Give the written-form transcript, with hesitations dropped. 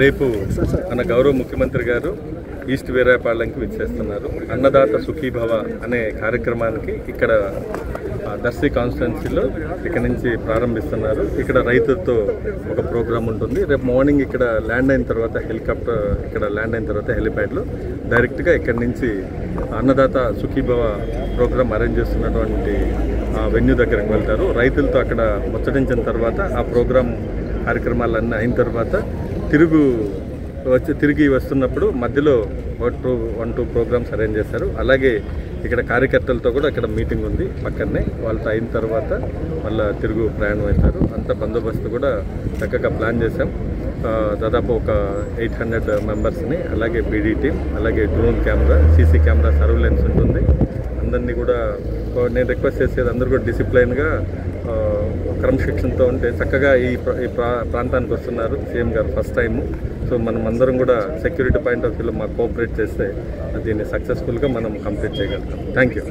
రేపు మన గౌరవ ముఖ్యమంత్రి గారు ఈస్ట్ వీరాయపాలెంకి విచ్చేస్తున్నారు. అన్నదాత సుఖీభవ అనే కార్యక్రమానికి ఇక్కడ దర్శి కాన్స్టిట్యున్సీలో ఇక్కడ నుంచి ప్రారంభిస్తున్నారు. ఇక్కడ రైతులతో ఒక ప్రోగ్రామ్ ఉంటుంది. రేపు మార్నింగ్ ఇక్కడ ల్యాండ్ అయిన తర్వాత హెలికాప్టర్ ఇక్కడ ల్యాండ్ అయిన తర్వాత హెలిప్యాడ్లో డైరెక్ట్గా ఇక్కడి నుంచి అన్నదాత సుఖీభవ ప్రోగ్రామ్ అరేంజ్ చేస్తున్నటువంటి వెన్యూ దగ్గరికి వెళ్తారు. రైతులతో అక్కడ ముచ్చటించిన తర్వాత ఆ ప్రోగ్రామ్ కార్యక్రమాలన్నీ అయిన తర్వాత తిరిగి వస్తున్నప్పుడు మధ్యలో 1-2 ప్రోగ్రామ్స్ అరేంజ్ చేశారు. అలాగే ఇక్కడ కార్యకర్తలతో కూడా ఇక్కడ మీటింగ్ ఉంది పక్కనే. వాళ్ళతో అయిన తర్వాత మళ్ళీ తిరుగు ప్రయాణం అవుతారు. అంత బందోబస్తు కూడా చక్కగా ప్లాన్ చేశాం. దాదాపు ఒక 800 మెంబర్స్ని, అలాగే బీడీ టీమ్, అలాగే drone camera, CC camera surveillance ఉంటుంది. అందరినీ కూడా నేను రిక్వెస్ట్ చేసేది అందరూ కూడా డిసిప్లైన్గా క్రమశిక్షణతో ఉంటే చక్కగా ఈ ప్రాంతానికి వస్తున్నారు సీఎం గారు ఫస్ట్ టైము. సో మనం అందరం కూడా సెక్యూరిటీ పాయింట్ ఆఫ్ వ్యూలో మాకు కోఆపరేట్ చేస్తే దీన్ని సక్సెస్ఫుల్గా మనం కంప్లీట్ చేయగలుగుతాం. Thank you.